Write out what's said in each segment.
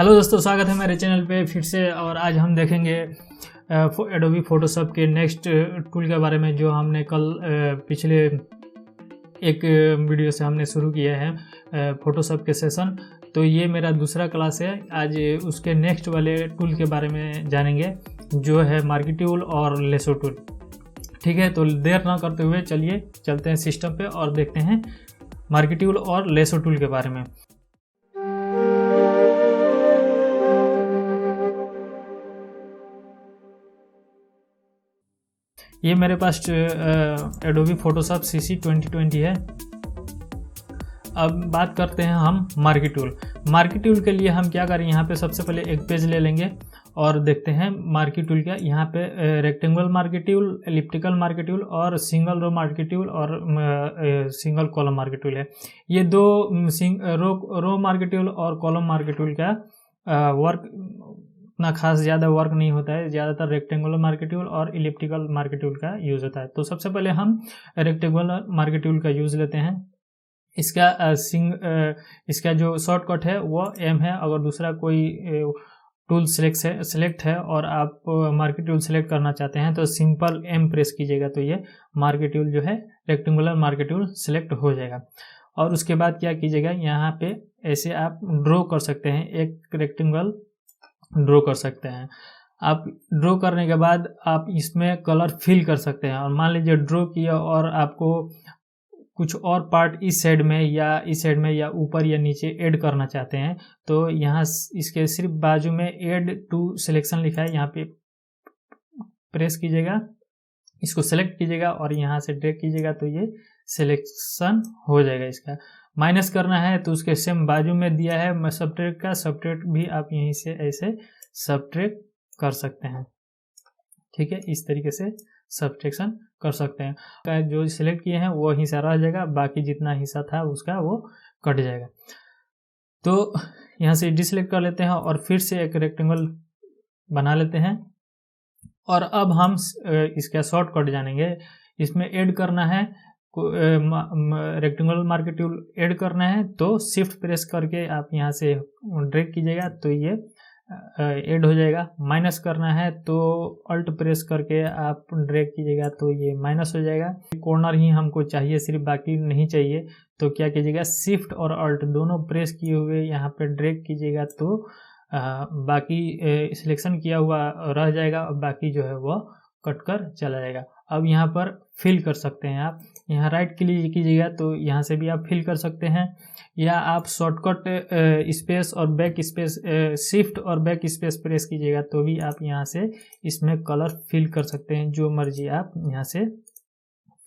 Hello दोस्तों, स्वागत है मेरे चैनल पे फिर से। और आज हम देखेंगे एडोबी फोटोशॉप के नेक्स्ट टूल के बारे में, जो हमने कल पिछले एक वीडियो से हमने शुरू किया है फोटोशॉप के सेशन। तो ये मेरा दूसरा क्लास है। आज उसके नेक्स्ट वाले टूल के बारे में जानेंगे, जो है मार्की टूल और लेसो टूल। ठीक है, तो देर ना करते हुए चलिए चलते हैं सिस्टम पे और देखते हैं मार्की टूल और लेसो टूल के बारे में। ये मेरे पास एडोबी फोटोशॉप CC 2020 है। अब बात करते हैं हम मार्की टूल। मार्की टूल के लिए हम क्या करें, यहाँ पे सबसे पहले एक पेज ले लेंगे और देखते हैं मार्की टूल का। यहाँ पे rectangle marquee tool, elliptical marquee tool और सिंगल रो मार्की टूल और सिंगल कॉलम मार्की टूल है। ये दो रो मार्की टूल और कॉलम मार्की टूल का वर्क उतना खास ज़्यादा वर्क नहीं होता है। ज़्यादातर रेक्टेंगुलर मार्की टूल और इलिप्टिकल मार्की टूल का यूज़ होता है। तो सबसे पहले हम रेक्टेंगुलर मार्की टूल का यूज़ लेते हैं। इसका जो शॉर्टकट है वो M है। अगर दूसरा कोई टूल सेलेक्ट है और आप मार्की टूल सेलेक्ट करना चाहते हैं तो सिंपल M प्रेस कीजिएगा, तो ये मार्की टूल जो है रेक्टेंगुलर मार्की टूल सेलेक्ट हो जाएगा। और उसके बाद क्या कीजिएगा, यहाँ पे ऐसे आप ड्रॉ कर सकते हैं, एक रेक्टेंगल ड्रॉ कर सकते हैं। आप ड्रॉ करने के बाद आप इसमें कलर फिल कर सकते हैं। और मान लीजिए ड्रॉ किया और आपको कुछ और पार्ट इस साइड में या ऊपर या नीचे ऐड करना चाहते हैं, तो यहाँ इसके सिर्फ बाजू में ऐड टू सिलेक्शन लिखा है, यहाँ पे प्रेस कीजिएगा, इसको सेलेक्ट कीजिएगा और यहाँ से ड्रैग कीजिएगा तो ये सिलेक्शन हो जाएगा। इसका माइनस करना है तो उसके सेम बाजू में दिया है सब्ट्रैक्ट का, सब्ट्रैक्ट भी आप यहीं से ऐसे सब्ट्रैक्ट कर सकते हैं। ठीक है, इस तरीके से सब्ट्रैक्शन कर सकते हैं। जो सिलेक्ट किए हैं वो हिस्सा रह जाएगा, बाकी जितना हिस्सा था उसका वो कट जाएगा। तो यहाँ से डिसेलेक्ट कर लेते हैं और फिर से एक रेक्टेंगल बना लेते हैं। और अब हम इसका शॉर्टकट जानेंगे। इसमें ऐड करना है, रेक्टेंगुलर मार्की टूल ऐड करना है तो शिफ्ट प्रेस करके आप यहाँ से ड्रैग कीजिएगा तो ये ऐड हो जाएगा। माइनस करना है तो अल्ट प्रेस करके आप ड्रैग कीजिएगा तो ये माइनस हो जाएगा। कॉर्नर ही हमको चाहिए, सिर्फ बाकी नहीं चाहिए। तो क्या कीजिएगा, शिफ्ट और अल्ट दोनों प्रेस किए हुए यहाँ पे ड्रैग कीजिएगा तो बाकी सिलेक्शन किया हुआ रह जाएगा और बाकी जो है वो कट कर चला जाएगा। अब यहाँ पर फिल कर सकते हैं आप, यहाँ राइट क्लिक कीजिएगा तो यहाँ से भी आप फिल कर सकते हैं, या आप शॉर्टकट स्पेस और बैक स्पेस, शिफ्ट और बैक स्पेस प्रेस कीजिएगा तो भी आप यहाँ से इसमें कलर फिल कर सकते हैं। जो मर्जी आप यहाँ से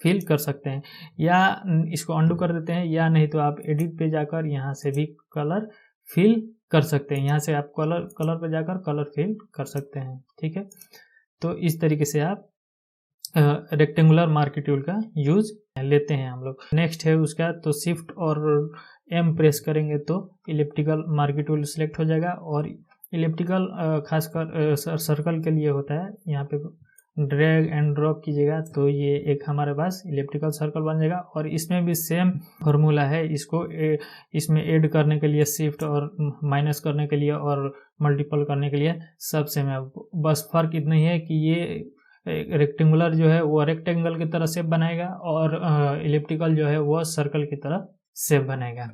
फिल कर सकते हैं, या इसको अंडू कर देते हैं, या नहीं तो आप एडिट पे जाकर यहाँ से भी कलर फिल कर सकते हैं। यहाँ से आप कलर पे जाकर कलर फिल कर सकते हैं। ठीक है, तो इस तरीके से आप रेक्टेंगुलर मार्की टूल का यूज लेते हैं हम लोग। नेक्स्ट है उसका, तो शिफ्ट और M प्रेस करेंगे तो इलिप्टिकल मार्की टूल सिलेक्ट हो जाएगा। और इलिप्टिकल खासकर सर्कल के लिए होता है। यहाँ पे ड्रैग एंड ड्रॉप कीजिएगा तो ये एक हमारे पास इलिप्टिकल सर्कल बन जाएगा। और इसमें भी सेम फार्मूला है, इसको इसमें ऐड करने के लिए शिफ्ट और माइनस करने के लिए और मल्टीपल करने के लिए सब सेम है। बस फर्क इतना ही है कि ये रेक्टेंगुलर जो है वो रेक्टेंगल की तरह शेप बनाएगा और इलिप्टिकल जो है वो सर्कल की तरह शेप बनाएगा।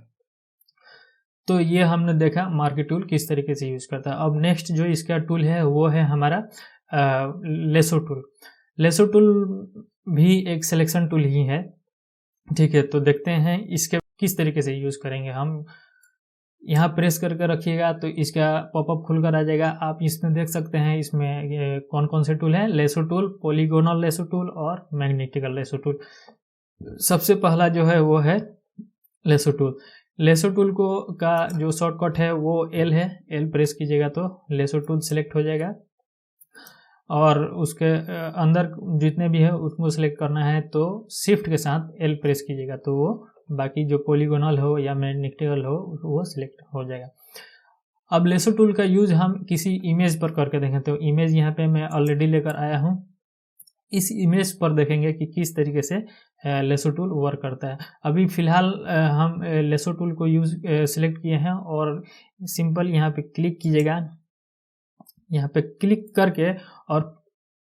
तो ये हमने देखा मार्की टूल किस तरीके से यूज करता है। अब नेक्स्ट जो इसका टूल है वो है हमारा लेसो टूल। लेसो टूल भी एक सिलेक्शन टूल ही है। ठीक है, तो देखते हैं इसके किस तरीके से यूज करेंगे हम। यहाँ प्रेस करके रखिएगा तो इसका पॉपअप खुलकर आ जाएगा। आप इसमें देख सकते हैं इसमें कौन कौन से टूल हैं, lasso tool, polygonal lasso tool और मैग्नेटिकल लेसो टूल। सबसे पहला जो है वो है लेसो टूल। लेसो टूल का जो शॉर्टकट है वो L है। L प्रेस कीजिएगा तो लेसो टूल सिलेक्ट हो जाएगा। और उसके अंदर जितने भी है उसको सिलेक्ट करना है तो शिफ्ट के साथ L प्रेस कीजिएगा तो वो बाकी जो पॉलीगोनल हो या मैग्नेटिकल हो वो सिलेक्ट हो जाएगा। अब लेसो टूल का यूज हम किसी इमेज पर करके देखें तो इमेज यहाँ पे मैं ऑलरेडी लेकर आया हूँ। इस इमेज पर देखेंगे कि किस तरीके से लेसो टूल वर्क करता है। अभी फ़िलहाल हम लेसो टूल को सिलेक्ट किए हैं और सिंपल यहाँ पे क्लिक कीजिएगा। यहाँ पे क्लिक करके और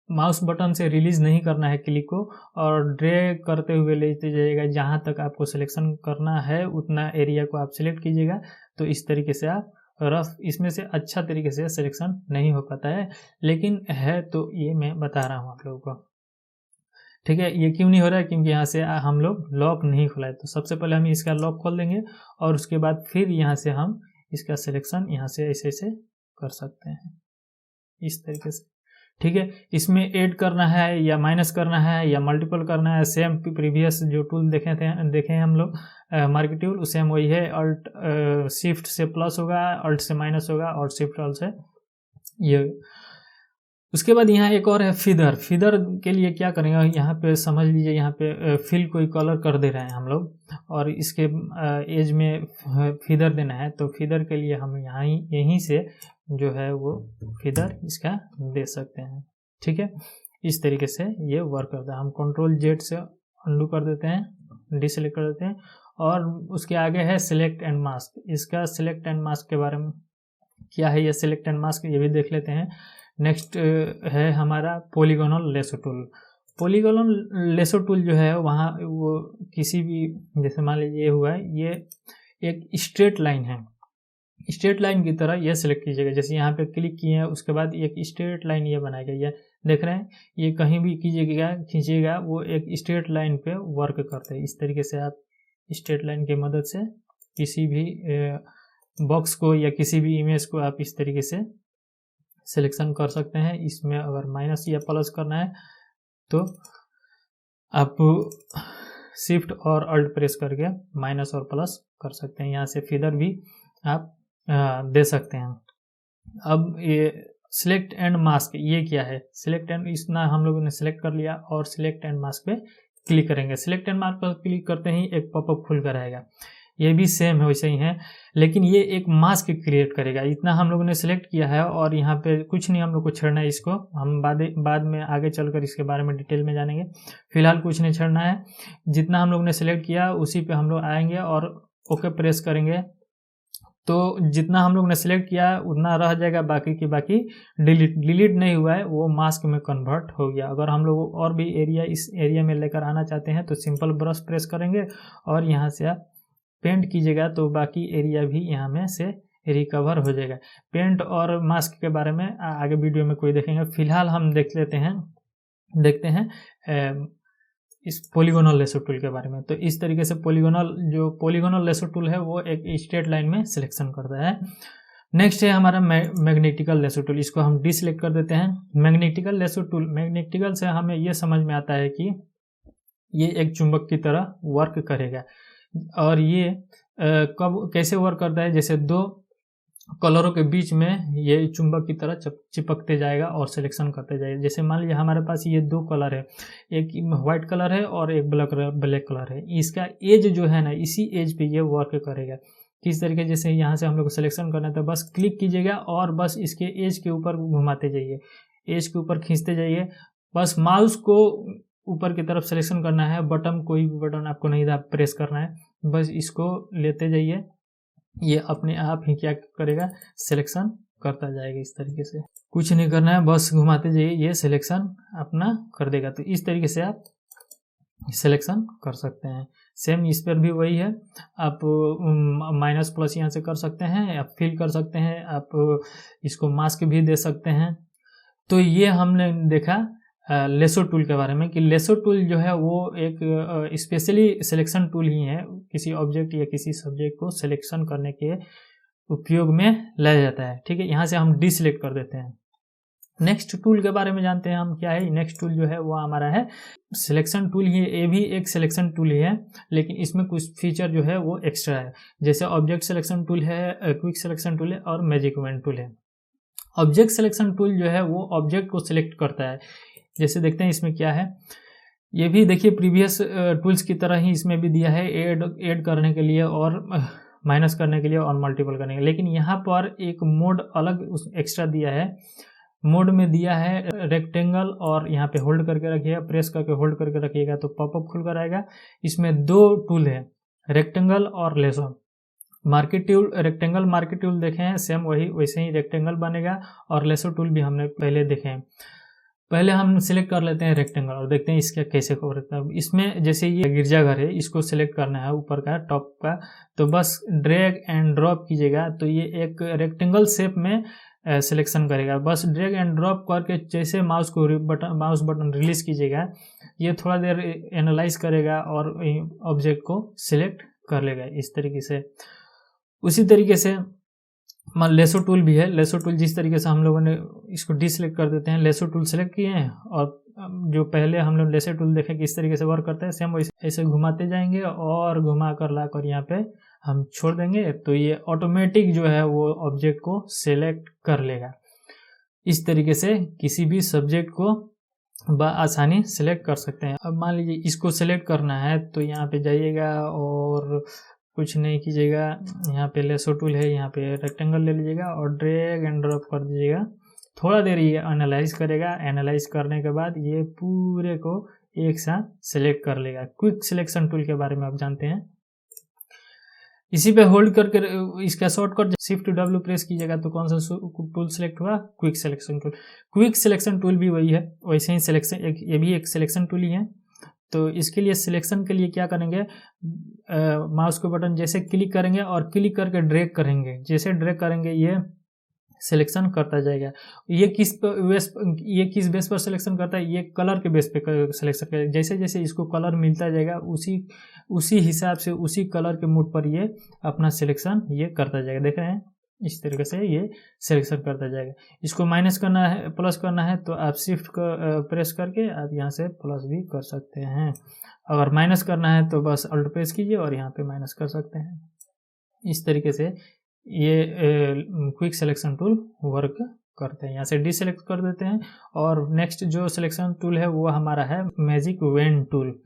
माउस बटन से रिलीज़ नहीं करना है क्लिक को, और ड्रैग करते हुए लेते जाइएगा। जहाँ तक आपको सिलेक्शन करना है उतना एरिया को आप सिलेक्ट कीजिएगा। तो इस तरीके से आप रफ, इसमें से अच्छा तरीके से सिलेक्शन नहीं हो पाता है, लेकिन है तो ये मैं बता रहा हूँ आप लोगों को, ठीक है। ये क्यों नहीं हो रहा है? क्योंकि यहाँ से हम लोग लॉक नहीं खोला है। तो सबसे पहले हम इसका लॉक खोल देंगे और उसके बाद फिर यहाँ से हम इसका सिलेक्शन यहाँ से ऐसे ऐसे कर सकते हैं, इस तरीके से, ठीक है। इसमें ऐड करना है या माइनस करना है या मल्टीपल करना है, सेम प्रीवियस जो टूल देखे हैं हम लोग मार्केट टूल, उसे हम वही है। अल्ट शिफ्ट से प्लस होगा, अल्ट से माइनस होगा और शिफ्ट अल्ट से ये। उसके बाद यहाँ एक और है फीदर। फीदर के लिए क्या करेंगे, यहाँ पे समझ लीजिए, यहाँ पे फिल कोई कलर कर दे रहे हैं हम लोग और इसके एज में फीदर देना है। तो फीदर के लिए हम यहीं से जो है वो फीदर इसका दे सकते हैं, ठीक है। इस तरीके से ये वर्क करता है। हम कंट्रोल जेड से अंडू कर देते हैं, डिसेलेक्ट कर देते हैं, और उसके आगे है सिलेक्ट एंड मास्क। इसका सिलेक्ट एंड मास्क के बारे में क्या है, ये सिलेक्ट एंड मास्क ये भी देख लेते हैं। नेक्स्ट है हमारा polygonal lasso tool. Polygonal lasso tool जो है वहाँ वो किसी भी, जैसे मान लीजिए ये हुआ है, ये एक स्ट्रेट लाइन है, स्ट्रेट लाइन की तरह ये सिलेक्ट कीजिएगा। जैसे यहाँ पे क्लिक किए हैं उसके बाद एक स्ट्रेट लाइन ये बनाएगा, ये देख रहे हैं, ये कहीं भी खींचिएगा वो एक स्ट्रेट लाइन पे वर्क करते हैं। इस तरीके से आप स्ट्रेट लाइन की मदद से किसी भी बॉक्स को या किसी भी इमेज को आप इस तरीके से सिलेक्शन कर सकते हैं। इसमें अगर माइनस या प्लस करना है तो आप शिफ्ट और अल्ट प्रेस करके माइनस और प्लस कर सकते हैं। यहाँ से फीदर भी आप दे सकते हैं। अब ये सिलेक्ट एंड मास्क, ये क्या है? सिलेक्ट एंड, इतना हम लोगों ने सिलेक्ट कर लिया और सिलेक्ट एंड मास्क पे क्लिक करेंगे। सिलेक्ट एंड मास्क पर क्लिक करते ही एक पॉपअप खुल कर आएगा। ये भी सेम है, वैसे ही है, लेकिन ये एक मास्क क्रिएट करेगा। इतना हम लोगों ने सिलेक्ट किया है और यहाँ पे कुछ नहीं हम लोग को छेड़ना है। इसको हम बाद में आगे चलकर इसके बारे में डिटेल में जानेंगे। फिलहाल कुछ नहीं छेड़ना है। जितना हम लोग ने सिलेक्ट किया उसी पे हम लोग आएंगे और ओके प्रेस करेंगे। तो जितना हम लोग ने सिलेक्ट किया उतना रह जाएगा, बाकी की बाकी डिलीट नहीं हुआ है, वो मास्क में कन्वर्ट हो गया। अगर हम लोग और भी इस एरिया में लेकर आना चाहते हैं तो सिंपल ब्रश प्रेस करेंगे और यहाँ से आप पेंट कीजिएगा तो बाकी एरिया भी यहाँ में से रिकवर हो जाएगा। पेंट और मास्क के बारे में आगे वीडियो में कोई देखेंगे। फिलहाल हम देखते हैं इस पॉलीगोनल लेसो टूल के बारे में। तो इस तरीके से पॉलीगोनल लेसो टूल है वो एक स्ट्रेट लाइन में सिलेक्शन करता है। नेक्स्ट है हमारा मैग्नेटिकल लेसो टूल। इसको हम डिसेलेक्ट कर देते हैं। मैग्नेटिकल लेसो टूल, मैग्नेटिकल से हमें ये समझ में आता है कि ये एक चुंबक की तरह वर्क करेगा। और ये कैसे वर्क करता है, जैसे दो कलरों के बीच में ये चुंबक की तरह चिपकते जाएगा और सिलेक्शन करते जाएगा। जैसे मान लीजिए हमारे पास ये दो कलर है, एक व्हाइट कलर है और एक ब्लैक कलर है। इसका एज जो है ना, इसी एज पे ये वर्क करेगा। किस तरीके, जैसे यहाँ से हम लोग को सिलेक्शन करना है तो बस क्लिक कीजिएगा और बस इसके एज के ऊपर घुमाते जाइए, एज के ऊपर खींचते जाइए। बस माउस को ऊपर की तरफ सिलेक्शन करना है, बटन कोई भी बटन आपको नहीं था प्रेस करना है, बस इसको लेते जाइए। ये अपने आप ही क्या करेगा, सिलेक्शन करता जाएगा। इस तरीके से कुछ नहीं करना है, बस घुमाते जाइए, ये सिलेक्शन अपना कर देगा। तो इस तरीके से आप सिलेक्शन कर सकते हैं। सेम इस पर भी वही है, आप माइनस प्लस यहाँ से कर सकते हैं, आप फिल कर सकते हैं, आप इसको मास्क भी दे सकते हैं। तो ये हमने देखा लेसो टूल के बारे में कि लेसो टूल जो है वो एक स्पेशली सिलेक्शन टूल ही है। किसी ऑब्जेक्ट या किसी सब्जेक्ट को सिलेक्शन करने के उपयोग में लाया जाता है, ठीक है। यहाँ से हम डिसेलेक्ट कर देते हैं। नेक्स्ट टूल के बारे में जानते हैं हम क्या है। नेक्स्ट टूल जो है वो हमारा है सिलेक्शन टूल ही, ये भी एक सिलेक्शन टूल ही है, लेकिन इसमें कुछ फीचर जो है वो एक्स्ट्रा है। जैसे ऑब्जेक्ट सिलेक्शन टूल है, क्विक सिलेक्शन टूल है और मैजिक इवेंट टूल है। ऑब्जेक्ट सिलेक्शन टूल जो है वो ऑब्जेक्ट को सिलेक्ट करता है। जैसे देखते हैं इसमें क्या है, ये भी देखिए प्रीवियस टूल्स की तरह ही इसमें भी दिया है, ऐड करने के लिए और माइनस करने के लिए और मल्टीपल करने के लिए। लेकिन यहाँ पर एक मोड अलग एक्स्ट्रा दिया है, मोड में दिया है रेक्टेंगल और यहाँ पे होल्ड करके रखिएगा, प्रेस करके होल्ड करके रखिएगा तो पॉपअप खुल कर आएगा। इसमें दो टूल है, रेक्टेंगल और lasso. Market tool, rectangle market tool देखे हैं, सेम वही वैसे ही रेक्टेंगल बनेगा, और लेसो टूल भी हमने पहले देखे हैं। पहले हम सिलेक्ट कर लेते हैं रेक्टेंगल और देखते हैं इसका कैसे करता है। इसमें जैसे ये गिरजाघर है, इसको सिलेक्ट करना है ऊपर का टॉप का, तो बस ड्रैग एंड ड्रॉप कीजिएगा तो ये एक रेक्टेंगल शेप में सिलेक्शन करेगा। बस ड्रैग एंड ड्रॉप करके जैसे माउस बटन रिलीज कीजिएगा, ये थोड़ा देर एनालाइज करेगा और ऑब्जेक्ट को सिलेक्ट कर लेगा इस तरीके से। उसी तरीके से लेसो टूल भी है। लेसो टूल जिस तरीके से हम लोगों ने इसको डिसलेक्ट कर देते हैं, लेसो टूल सेलेक्ट किए हैं और जो पहले हम लोग लेसो टूल देखे किस तरीके से वर्क करता है, सेम वैसे ऐसे घुमाते जाएंगे और घुमा कर ला कर यहाँ पे हम छोड़ देंगे तो ये ऑटोमेटिक जो है वो ऑब्जेक्ट को सिलेक्ट कर लेगा। इस तरीके से किसी भी सब्जेक्ट को आसानी सेलेक्ट कर सकते हैं। अब मान लीजिए इसको सेलेक्ट करना है तो यहाँ पे जाइएगा और कुछ नहीं कीजिएगा, यहाँ पे लेसो टूल है, यहाँ पे रेक्टेंगल ले लीजिएगा और ड्रैग एंड ड्रॉप कर दीजिएगा। थोड़ा देर ये एनालाइज करेगा, एनालाइज करने के बाद ये पूरे को एक साथ सेलेक्ट कर लेगा। क्विक सिलेक्शन टूल के बारे में आप जानते हैं। इसी पे होल्ड करके इसका शॉर्टकट शिफ्ट W प्रेस कीजिएगा तो कौन सा टूल सेलेक्ट हुआ, quick selection tool. Quick selection tool भी वही है, वैसे ही सिलेक्शन ये भी एक सिलेक्शन टूल ही है। तो इसके लिए सिलेक्शन के लिए क्या करेंगे, माउस के बटन जैसे क्लिक करेंगे और क्लिक करके ड्रैग करेंगे, जैसे ड्रैग करेंगे ये सिलेक्शन करता जाएगा। ये किस बेस पर सिलेक्शन करता है, ये कलर के बेस पे सिलेक्शन करेगा। जैसे जैसे इसको कलर मिलता जाएगा उसी हिसाब से उसी कलर के मूड पर ये अपना सिलेक्शन ये करता जाएगा। देख रहे हैं इस तरीके से ये सिलेक्शन करता जाएगा। इसको माइनस करना है, प्लस करना है तो आप शिफ्ट को प्रेस करके आप यहाँ से प्लस भी कर सकते हैं। अगर माइनस करना है तो बस अल्ट प्रेस कीजिए और यहाँ पे माइनस कर सकते हैं। इस तरीके से ये क्विक सिलेक्शन टूल वर्क करते हैं। यहाँ से डिसेलेक्ट कर देते हैं और नेक्स्ट जो सिलेक्शन टूल है वो हमारा है magic wand tool.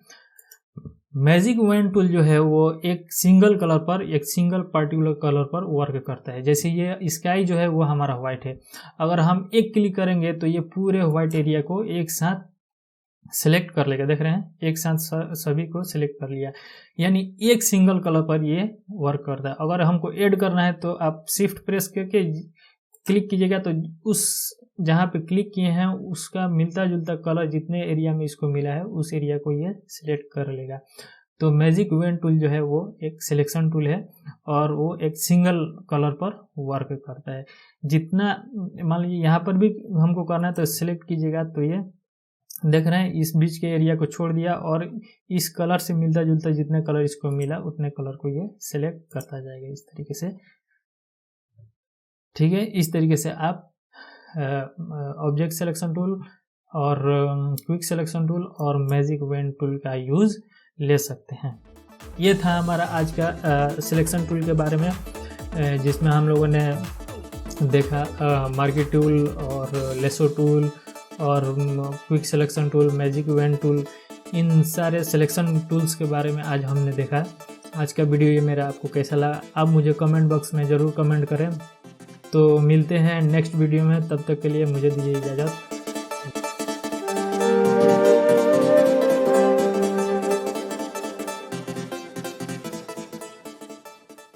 Magic wand tool जो है वो एक सिंगल कलर पर, एक सिंगल पार्टिकुलर कलर पर वर्क करता है। जैसे ये स्काई जो है वो हमारा व्हाइट है, अगर हम एक क्लिक करेंगे तो ये पूरे व्हाइट एरिया को एक साथ सिलेक्ट कर लेगा। देख रहे हैं एक साथ सभी को सिलेक्ट कर लिया, यानी एक सिंगल कलर पर ये वर्क करता है। अगर हमको ऐड करना है तो आप शिफ्ट प्रेस करके क्लिक कीजिएगा तो उस जहाँ पे क्लिक किए हैं उसका मिलता जुलता कलर जितने एरिया में इसको मिला है उस एरिया को ये सिलेक्ट कर लेगा। तो मैजिक वेन टूल जो है वो एक सिलेक्शन टूल है और वो एक सिंगल कलर पर वर्क करता है। जितना मान लीजिए यहाँ पर भी हमको करना है तो सिलेक्ट कीजिएगा तो ये देख रहे हैं इस बीच के एरिया को छोड़ दिया और इस कलर से मिलता जुलता जितने कलर इसको मिला उतने कलर को ये सिलेक्ट करता जाएगा इस तरीके से। ठीक है, इस तरीके से आप ऑब्जेक्ट सिलेक्शन टूल और क्विक सिलेक्शन टूल और मैजिक वेन टूल का यूज़ ले सकते हैं। ये था हमारा आज का सिलेक्शन टूल के बारे में, जिसमें हम लोगों ने देखा मार्केट टूल और लेसो टूल और quick selection tool, magic wand tool, इन सारे सिलेक्शन टूल्स के बारे में आज हमने देखा। आज का वीडियो ये मेरा आपको कैसा लगा आप मुझे कमेंट बॉक्स में ज़रूर कमेंट करें। तो मिलते हैं नेक्स्ट वीडियो में, तब तक के लिए मुझे दीजिए इजाज़त।